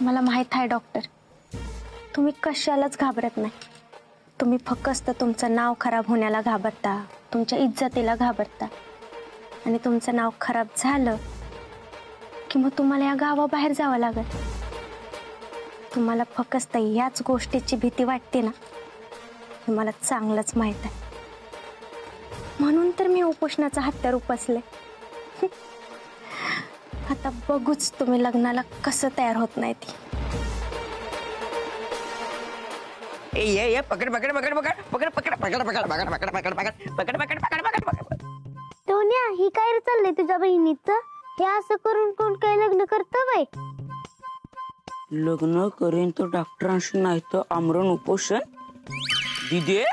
मला माहित आहे डॉक्टर, तुम्ही कशालाच घाबरत नाही. तुम्ही फक्त तुमचं नाव खराब होण्याला घाबरता, तुमच्या इज्जतीला घाबरता. आणि तुमचं नाव खराब झालं की मग तुम्हाला या गावाबाहेर जावं लागेल. तुम्हाला फक्त याच गोष्टीची भीती वाटते ना, हे मला चांगलंच माहित आहे. म्हणून तर मी उपोषणाचा हत्यार उपसले. आता बघूच तुम्ही लग्नाला कसं तयार होत नाही ती. ये पकड पकड पकड पकड पकड पकड पकड पकड पकड पकड पकड पकड पकड पकड पकड पकड. टोन्या, ही काय रे चाललंय तुझ्या बहिणीचं? हे असं करून कोण काय लग्न करतं बाई? लग्न करेन तर डॉक्टरांशी नाही तर आमरण उपोषण. दिदी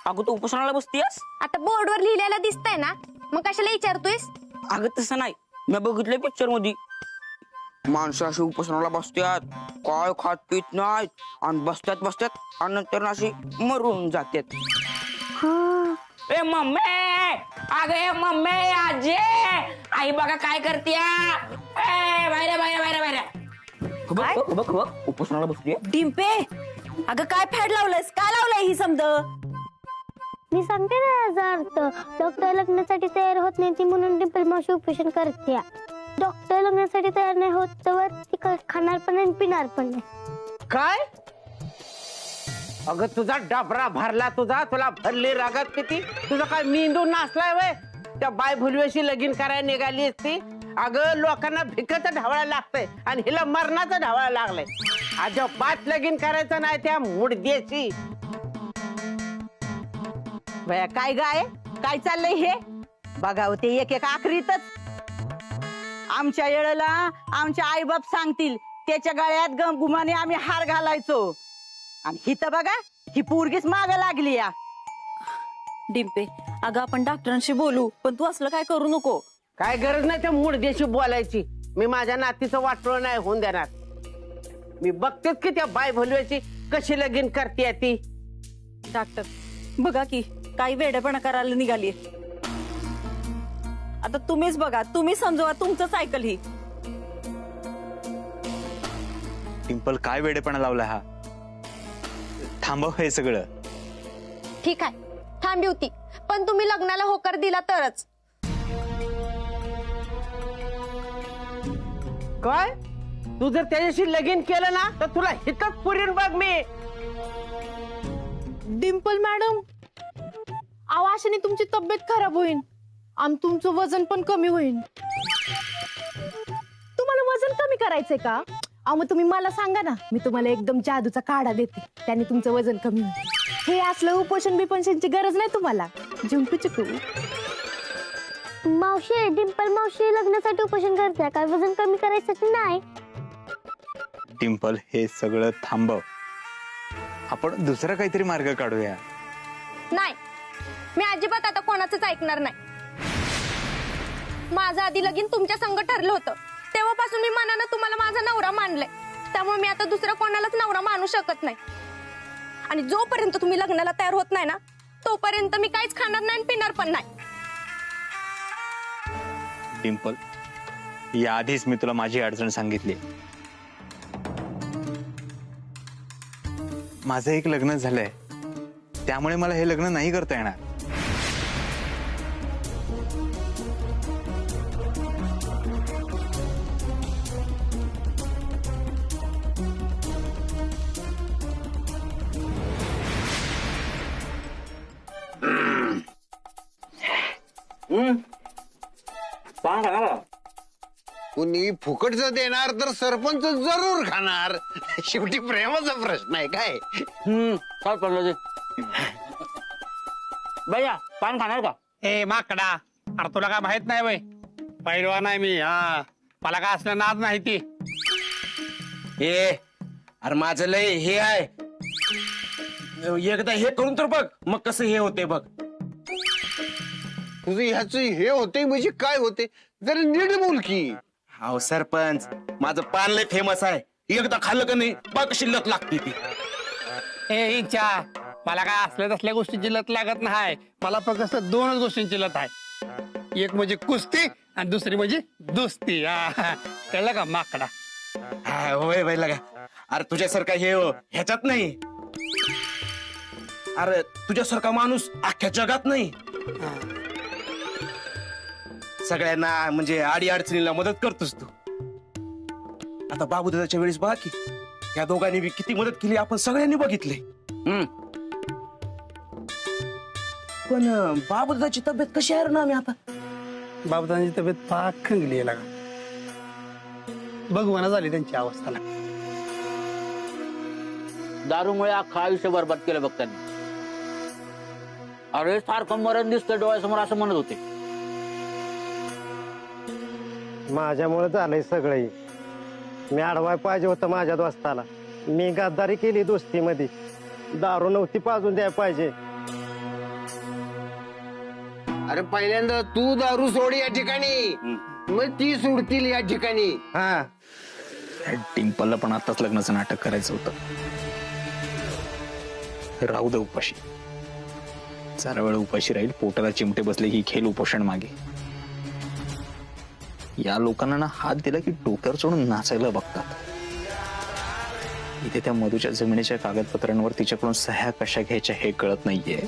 अगं तू उपोषणाला बसतीयस? आता बोर्डवर लिहिलेलं दिसतंय ना, मग कशाला विचारतोयस? अगं तसं नाही, मी बघितलंय पिक्चर मध्ये माणसं अशी उपोषणाला बसतात, काय खात पित नाहीत आणि बसतात बसतात आणि नंतर अशी मरून जातात. ए मम्मी, अगे मम्मी, आजी, आई बघा काय करते. बाहेर बाहेर बाहेर बाहेर बघ बघ उपोषणाला बसली. डिंपे, अगं काय फॅड लावलंयस? काय लावलंय ही समज? मी सांगते ना याचा अर्थ. डॉक्टर लग्नासाठी तयार होत नाही ती म्हणून डिंपल मावशी उपोषण करते. डॉक्टर लग्नासाठी तयार नाही होत तर ती खाणार पण नाही पिणार पण नाही. काय? अगं तुझा डबरा भरला, तुला भरली रागात किती. तुझा काय मेंदू नाचलाय वय? त्या बाय भुलवेशी लगीन करायला निघाली असती. अगं लोकांना भिकाचं ढावळायला लागतंय आणि हिला मरणाचं ढावळायला लागलंय. अजिबात लगीन करायचं नाही त्या मुडद्याची. बया काय गाय, काय चाललंय हे? बघाव ते एक एक आखरीतच. आमच्या येळेला आमच्या आईबाप सांगतील त्याच्या गळ्यात गुमाने आम्ही हार घालायचो. आणि ही तर बघा, ही पोरगीच माग लागली या. डिंपे, अगं आपण डॉक्टरांशी बोलू, पण तू असलं काय करू नको. काय गरज नाही त्या मुडद्याशी बोलायची. मी माझ्या नातीचं वाटोळ नाही होऊन देणार. मी बघतेच की त्या बाय भुलवेची कशी लगीन करते ती. डॉक्टर बघा की काही वेडेपणा करायला निघाली. आता तुम्हीच बघा, तुम्ही समजवा, तुमचंच ऐकल ही. डिंपल काय वेडेपणा लावला हा. थांबव हे सगळं. ठीक आहे, थांबी होती, पण तुम्ही लग्नाला होकार दिला तरच. काय? तू जर त्याच्याशी लगीन केलं ना तर तुला हितच पुरीन बघ मी. डिंपल मॅडम, आवाशाने तुमची तब्येत खराब होईल आणि तुमचं वजन पण कमी होईल. तुम्हाला वजन कमी करायचंय का? मग तुम्ही मला सांगा ना, मी तुम्हाला एकदम जादूचा काढा देते, त्याने तुमचं वजन कमी होईल. हे असलं उपोषण बिपोषणची गरज नाही तुम्हाला. झुंकू चुकू. मावशी, डिंपल मावशी लग्नासाठी उपोषण करते काय वजन कमी करायसाठी नाही? डिंपल हे सगळं थांबव, आपण दुसरा काहीतरी मार्ग काढूया. नाही, मी अजिबात आता कोणाचंच ऐकणार नाही. माझं आधी लगीन तुमच्या संग ठरलं होतं, तेव्हापासून मी मनानं तुम्हाला माझा नवरा मानलाय. त्यामुळे मी आता दुसरा कोणालाच नवरा मानू शकत नाही. आणि जोपर्यंत तुम्ही लग्नाला तयार होत नाही ना, तोपर्यंत मी काहीच खाणार नाही आणि पिणार पण नाही. डिंपल, याआधीच मी तुला माझी अडचण सांगितली. माझं एक लग्न झालंय, त्यामुळे मला हे लग्न नाही करता येणार. कुणी फुकटच देणार तर सरपंच जरूर खाणार. शेवटी प्रेमाचा प्रश्न आहे काय. काय पडलं ते भैया, पान खाणार का? ए माकडा, अरे तुला काय माहित नाही वय? पैलवान आहे मी. हा, मला काय असलं नाद नाही ती. ए अरे माझं लय हे आहे, एकदा हे करून तर बघ, मग कसं हे होते बघ. तुझं ह्याच हे होते म्हणजे काय होते, जरा नीट बोल की. हाव सरपंच, माझं पान लय फेमस आहे. एकदा खाल्लं का नाही बघ कशी लत लागते ती. ए इच्छा, मला काय असल्या तसल्या गोष्टींची लत लागत नाही. मला फक्त दोनच गोष्टींची लत आहे. एक म्हणजे कुस्ती आणि दुसरी म्हणजे दोस्ती. कळलं का माकडा? होय बाई लगा अरे तुझ्यासारखा हे ह्याच्यात नाही. अरे तुझ्यासारखा माणूस अख्ख्या जगात नाही. सगळ्यांना म्हणजे आडी अडचणीला मदत करतोस तू. आता बाबू दादाच्या वेळेस बघा की या दोघांनी बी किती मदत केली आपण सगळ्यांनी बघितले. पण बाबू दादाची तब्येत कशी आहे रे ना? आम्ही आता बाबदांची तब्येत पाक खंगली आहे लागा. भगवाना झाली त्यांची अवस्थाला. दारूमुळे अख्खा आयुष्य बरबाद केलं बघ त्यांनी. अरे सारखं मरण दिसतं डोळ्यासमोर असं म्हणत होते. माझ्यामुळे झालंय सगळं. मी अडवाय पाहिजे होतं माझ्या दोस्ताला. मी गद्दारी केली दोस्तीमध्ये. दारू नव्हती पाजून द्यायला पाहिजे. अरे पहिल्यांदा तू दारू सोड या ठिकाणी, मग ती सोडतील या ठिकाणी. हा टिम्पलला पण आताच लग्नाचं नाटक करायचं होतं. राहू दे उपाशी. जरा वेळ उपाशी राहील. पोटाला चिमटे बसले की खेळ उपोषण मागे. या लोकांना ना हात दिला की डोक्यावर चढून नाचायला बघतात. इथे त्या मधूच्या जमिनीच्या कागदपत्रांवर तिच्याकडून सह्या कशा घ्यायच्या हे कळत नाहीये.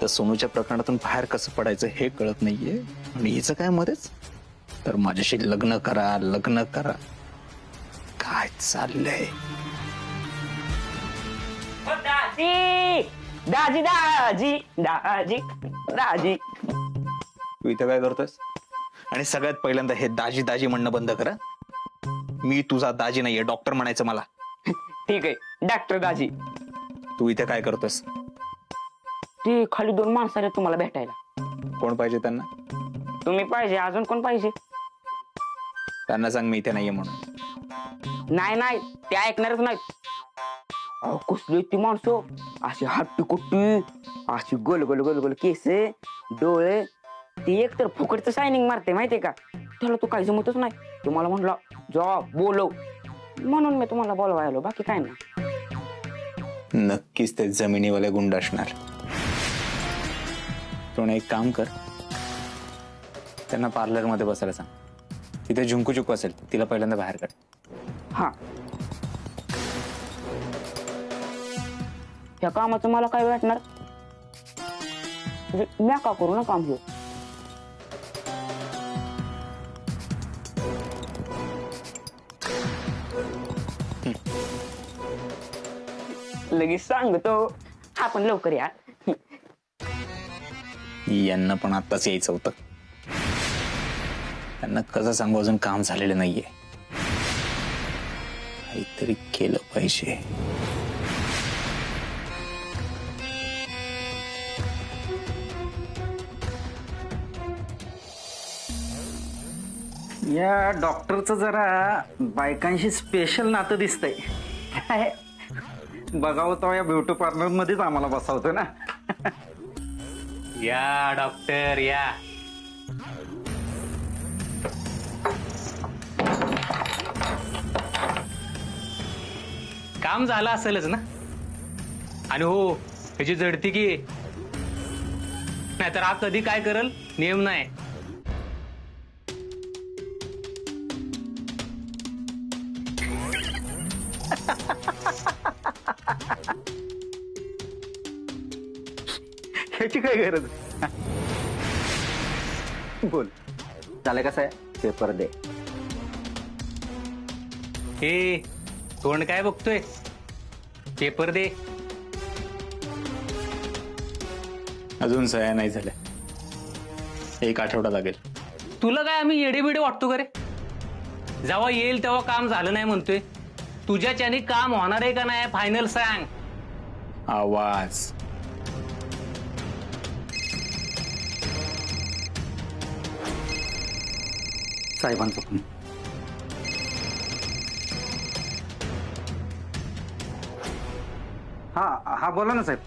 तर सोनूच्या प्रकरणातून बाहेर कसं पडायचं हे कळत नाहीये. आणि हिचं काय मध्येच तर माझ्याशी लग्न करा लग्न करा. काय चाललंय? दाजी दाजी दाजी दाजी दाजी. तू इथं काय करतोयस? आणि सगळ्यात पहिल्यांदा हे दाजी दाजी म्हणणं बंद करा. मी तुझा दाजी नाहीये, डॉक्टर म्हणायचं मला. ठीक आहे डॉक्टर दाजी. तू इथे काय करतोयस? ते खाली 2 माणसं आले तुम्हाला भेटायला. कोण पाहिजे त्यांना? तुम्ही पाहिजे. अजून कोण पाहिजे? त्यांना सांग मी इथे नाहीये म्हणून. नाही नाही ते ऐकणारच नाहीत. अहो कसली ती माणसं, अशी हट्टी कुट्टी, अशी गोल गोल गोल गोल केस, डोळे. ती एक तर फुकटचं शायनिंग मारते माहितीये का. त्याला तो काही जमतच नाही. ते मला म्हणला जा बोलव, म्हणून मी तुम्हाला बोलवायलो, बाकी काय नाही. नक्कीच ते जमिनीवाले गुंड असणार. पण एक काम कर, त्यांना पार्लर मध्ये बसायला सांग. तिथे झुंकू चुकू असेल तिला पहिल्यांदा बाहेर काढ. हा ह्या कामाचं मला काय वाटणार? मी का करू ना काम हे. लगेच सांगतो. हा पण लवकर या. यांना पण आत्ताच यायचं होतं. त्यांना कसं सांगू अजून काम झालेलं नाहीये. काहीतरी केलं पाहिजे. या डॉक्टरचं जरा बायकांशी स्पेशल नातं दिसतंय. काय बघावं तो या ब्युटी पार्लर मध्येच आम्हाला बसावतो ना. या डॉक्टर या. काम झालं असेलच ना. आणि हो ह्याची जडती की नाहीतर हा कधी काय करल नियम नाही. ह्याची काय गरज. बोल झालं कसं आहे. पेपर दे. हे तोंड काय बघतोय? पेपर दे. अजून सह्या नाही झाल्या. 1 आठवडा लागेल. तुला काय आम्ही येडेबिडे वाटतो का रे? जेव्हा येईल तेव्हा काम झालं नाही म्हणतोय. तुझ्याच्याने काम होणार आहे का नाही फायनल सांग. आवाज. साहेबांचा फोन. हा हा बोला ना साहेब.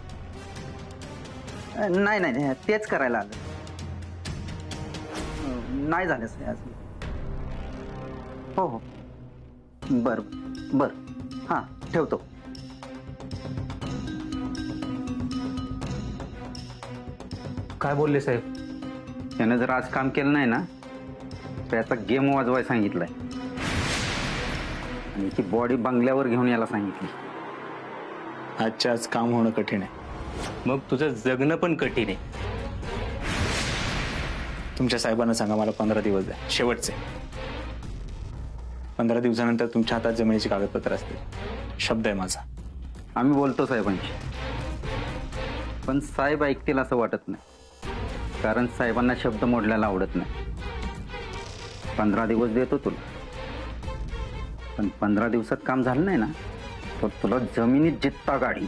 नाही नाही तेच करायला आलं. नाही झालं साहेब अजून. हो हो बर बर. हा ठेवतो. काय बोलले साहेब? त्यानं जर आज काम केलं नाही ना तर याचा गेम वाजवाय सांगितलंय. आणि ती बॉडी बंगल्यावर घेऊन यायला सांगितली. आजच्या आज काम होणं कठीण आहे. मग तुझं जगणं पण कठीण आहे. तुमच्या साहेबांना सांगा मला 15 दिवस द्या, शेवटचे. 15 दिवसानंतर तुमच्या हातात जमिनीची कागदपत्र असतील. शब्द आहे माझा. आम्ही बोलतो साहेबांशी, पण साहेब ऐकतील असं वाटत नाही, कारण साहेबांना शब्द मोडल्याला आवडत नाही. 15 दिवस देतो तुला, पण 15 दिवसात काम झालं नाही ना तर तुला जमिनीत जित्ता गाडी.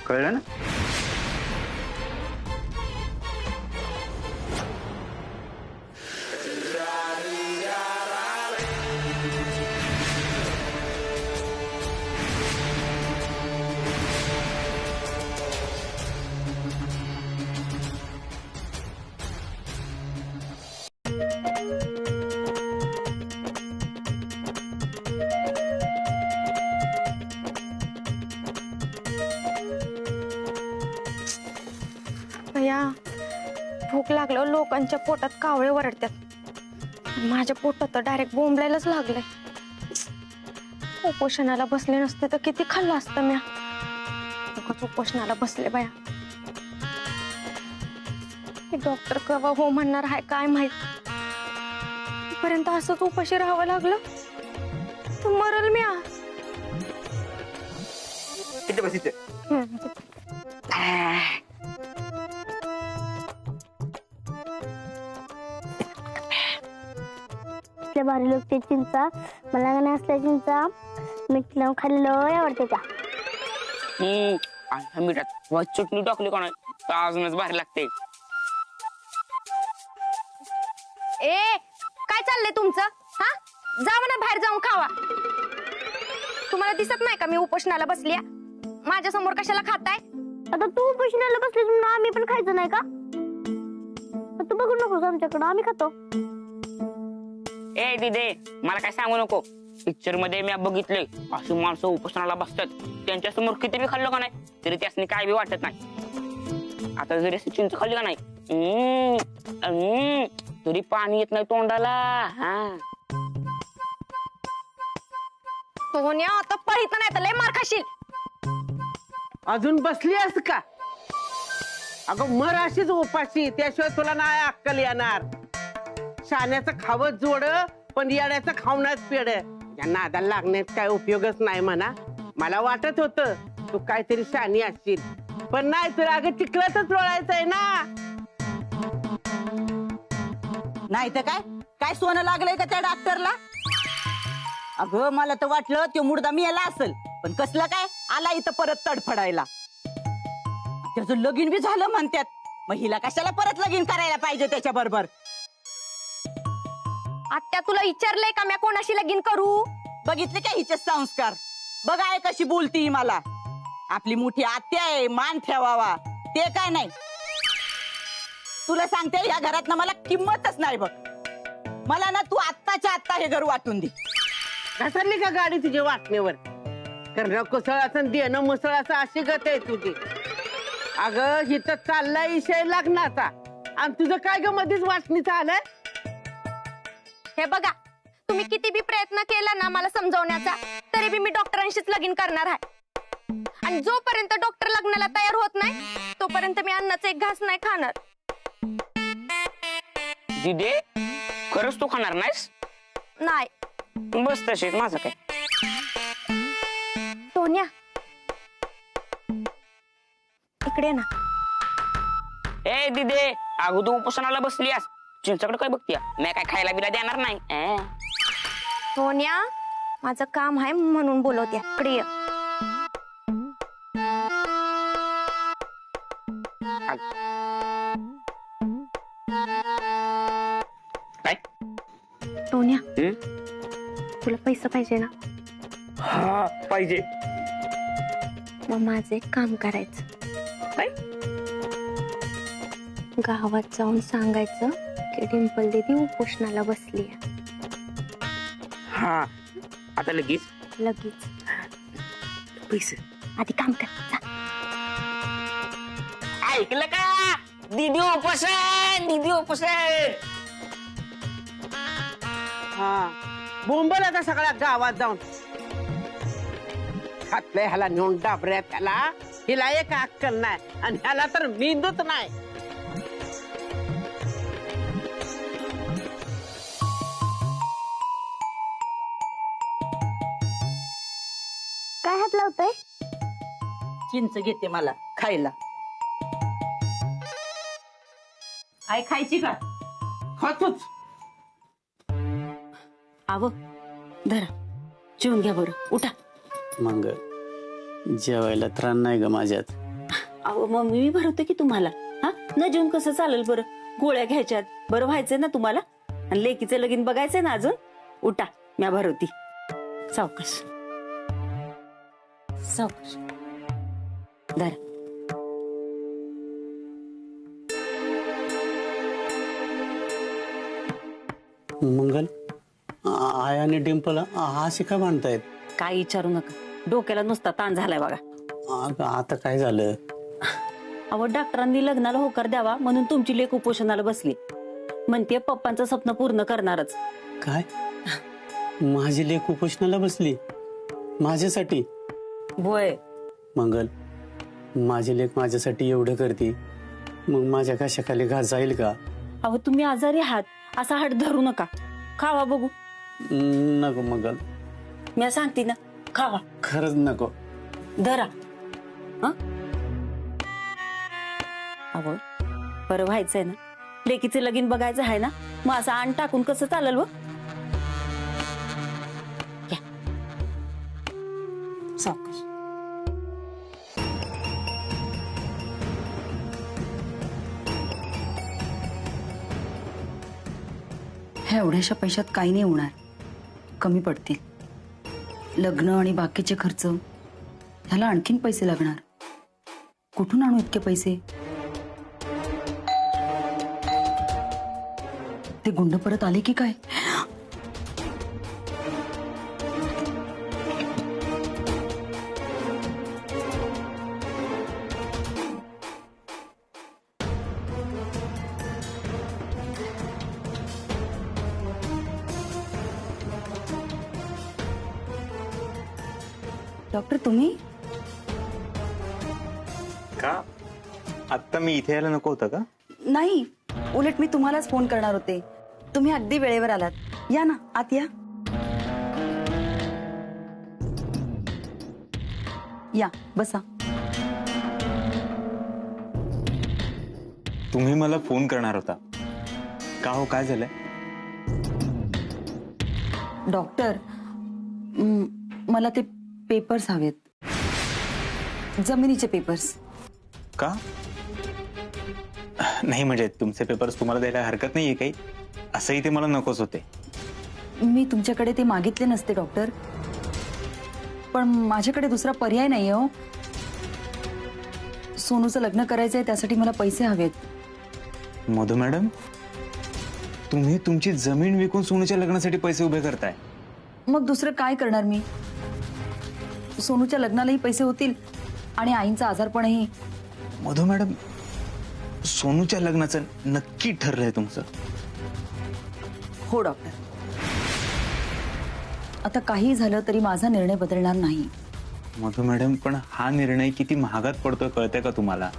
कळलं ना? भैया भूक लागलं, लोकांच्या पोटात कावळे वरडतात. माझ्या पोटात तर डायरेक्ट बोंबलायलाच लागलंय. उपोषणाला बसले नसते तर किती खाल्लं असतं म्या. उपोषणाला बसले बाया. डॉक्टर केव्हा हो म्हणणार आहे काय माहित. पर्यंत असंच उपाशी राहावं लागलं तर मरल म्या. इथे बस इथे. असल्या भारी लोक ते चिंचा, मला का नाही असल्या चिंचा मीठ लावून खाल्लं आवडते त्या. मिठात चटणी टाकली का नाही तर अजूनच भारी लागते. ए काय चाललंय तुमचं? हा जावा ना बाहेर जाऊन खावा. तुम्हाला दिसत नाही का मी उपोषणाला बसलीय? माझ्या समोर कशाला खाताय? आता तू उपोषणाला बसलीस म्हणून आम्ही पण खायचं नाही का? तू बघू नकोस आमच्याकडं, आम्ही खातो. ए दिदे मला काय सांगू नको. पिक्चर मध्ये मी बघितले अशी माणसं उपोषणाला बसतात, त्यांच्या समोर किती बी खाल्लं का नाही तरी त्यासनी काय बी वाटत नाही. आता जरी चिंच खाल्ली का नाही तरी पाणी येत नाही तोंडाला. सोन्या आता पळीत नाही तर लय मार खाशील. अजून बसली आहेस का? अगं मर अशीच उपाशी, त्याशिवाय तुला नाही अक्कल येणार. शाण्याचं खावं जोड पण येण्याचं खावण्याच पेड. या नादाला लागण्यात काय उपयोगच नाही म्हणा. मला वाटत होतं तू काहीतरी शानी असशील, पण नाही तर अगं चिखलातच लोळायचंय ना. नाही तर काय काय सोनं लागलंय का त्या डॉक्टरला? अगं मला तर वाटलं तो मुर्दा मेला असेल, पण कसलं काय आला इथं परत तडफडायला. त्याचं लगीन बी झालं म्हणतात, मग हिला कशाला परत लगीन करायला पाहिजे त्याच्या बरोबर? आत्या तुला विचारलंय का म्या कोणाशी लगीन करू? बघितले का हिचे संस्कार? बघा आहे कशी बोलती ही मला. आपली मोठी आत्या आहे, मान ठेवावा ते काय नाही. तुला सांगते या घरात ना मला किंमतच नाही बघ. मला ना तू आत्ताच्या आत्ता हे घर वाटून दे. घसरली का गाडी तुझ्या वाटण्यावर? करणं कुसळ असं देणं मुसळ असं अशी गत आहे तुझी. अगं हिथं चाललाय विषय लग्नाचा आणि तुझं काय ग मध्येच वाटणीचं आलंय? हे बघा तुम्ही किती बी प्रयत्न केला ना मला समजवण्याचा तरी बी मी डॉक्टरांशीच लगीन करणार आहे. आणि जोपर्यंत डॉक्टर लग्नाला तयार होत नाही तोपर्यंत मी अन्नाचा एक घास नाही खाणार. दिदे खरंच तू खाणार नाहीस? नाही. बस तशीच माझं काय. सोन्या इकडे ना. ए दिदे अगो तू उपोषणाला बसलीस, चिंचाकडे काय बघतीया? मी काय खायला बिला देणार नाही. सोन्या माझं काम आहे म्हणून बोलवते. इकडे ये. काय सोन्या तुला पैसे पाहिजे ना? हा पाहिजे. मग माझं एक काम करायचं. काय? गावात जाऊन सांगायचं की डिंपल दीदी उपोषणाला बसली. हा आता लगेच पैसे आधी काम कर. ऐकलं का? दीदी उपोषण, दीदी उपोषण. हा बोंबल आता सगळ्या गावात जाऊन घातलंय ह्याला नेऊन डाबऱ्या त्याला. हिला एक अक्कल नाही आणि ह्याला तर मेंदूच नाही. काय हात लावतोय? चिंच घेते मला खायला. आई खायची का? खातोच. आव धरा जेवून घ्या बरं. उठा. मग जेवायला त्राण नाही ग माझ्यात. अहो मम्मी मी भरवते की तुम्हाला. हा न जेवून कसं चालेल बरं. गोळ्या घ्यायच्यात. बरं व्हायचंय ना तुम्हाला. आणि लेकीचं लगीन बघायचंय ना अजून. उठा म्या भरवती. सावकाश सावकाश. धरा. मंगल आय आणि डिंपल अशी का भांडतायत? काय विचारू नका. डोक्याला नुसता ताण झालाय बघा. आता काय झालं? अहो डॉक्टरांनी लग्नाला होकार द्यावा म्हणून तुमची लेक उपोषणाला बसली. म्हणते पप्पांचं स्वप्न पूर्ण करणारच. काय? माझी लेक उपोषणाला बसली माझ्यासाठी? होय. मंगल माझी लेक माझ्यासाठी एवढं करते, मग माझ्या कशाखाली घास जाईल का? अहो तुम्ही आजारी आहात असा हात धरू नका. खावा बघू. नको मंगल. मी सांगते ना खावा. खरंच नको. धरा. अहो बरं व्हायचंय ना. लेकीचे लगीन बघायचं आहे ना. मग असं आण टाकून कसं चालेल व. सावकाश. ह्या एवढ्याशा पैशात काही नाही होणार. कमी पडतील. लग्न आणि बाकीचे खर्च ह्याला आणखीन पैसे लागणार. कुठून आणू इतके पैसे? ते गुंड परत आले की काय? डॉक्टर तुम्ही? का आता मी इथे यायला नको होतं का? नाही, उलट मी तुम्हालाच फोन करणार होते. तुम्ही अगदी वेळेवर आलात. या ना आत या. या बसा. तुम्ही मला फोन करणार होता का हो? काय झालंय? डॉक्टर मला ते पेपर्स हवेत. जमिनीचे पेपर्स. का? नाही म्हणजे तुमचे पेपर्स तुम्हाला द्यायला हरकत नाहीये काही. असंही ते मला नकोच होते. मी तुमच्याकडे ते मागितले नसते डॉक्टर, पण माझ्याकडे दुसरा पर्याय नाही हो. सोनूचं लग्न करायचंय त्यासाठी मला पैसे हवेत. मधु मॅडम तुम्ही तुमची जमीन विकून सोनूच्या लग्नासाठी पैसे उभे करताय. मग दुसरं काय करणार मी? सोनूच्या लग्नालाही पैसे होतील आणि आईंचं आजारपणही. मधु मॅडम सोनूच्या लग्नाचं नक्की ठरलंय तुमचं? हो डॉक्टर. आता काही झालं तरी माझा निर्णय बदलणार नाही. मधु मॅडम पण हा निर्णय किती महागात पडतोय कळतंय का तुम्हाला?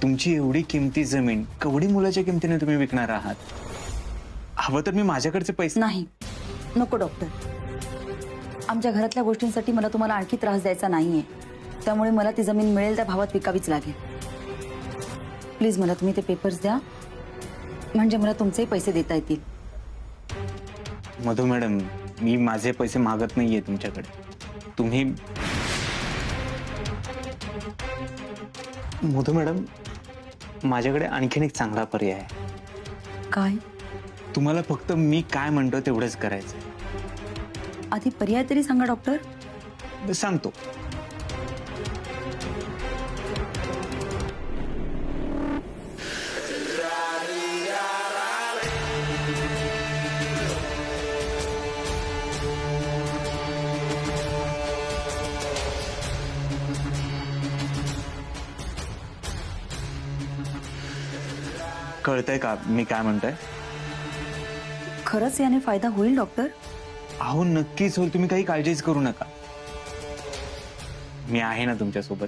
तुमची एवढी किमती जमीन कवडी मुलाच्या किमतीने तुम्ही विकणार आहात. हवं तर मी माझ्याकडचे पैसे. नाही नको डॉक्टर. आमच्या घरातल्या गोष्टींसाठी मला तुम्हाला आणखी त्रास द्यायचा नाहीये. त्यामुळे मला ती जमीन मिळेल त्या भावात विकावीच लागेल. प्लीज मला तुम्ही ते पेपर्स द्या, म्हणजे मला तुमचेही पैसे देता येतील. मधु मॅडम मी माझे पैसे मागत नाहीये तुमच्याकडे. तुम्ही मधु मॅडम माझ्याकडे आणखीन एक चांगला पर्याय आहे. काय? तुम्हाला फक्त मी काय म्हणतो तेवढंच करायचं. आधी पर्याय तरी सांगा डॉक्टर. सांगतो. कळतंय का मी काय म्हणतोय? खरंच याने फायदा होईल डॉक्टर? अहो नक्कीच होईल. तुम्ही काही काळजीच करू नका. मी आहे ना तुमच्यासोबत.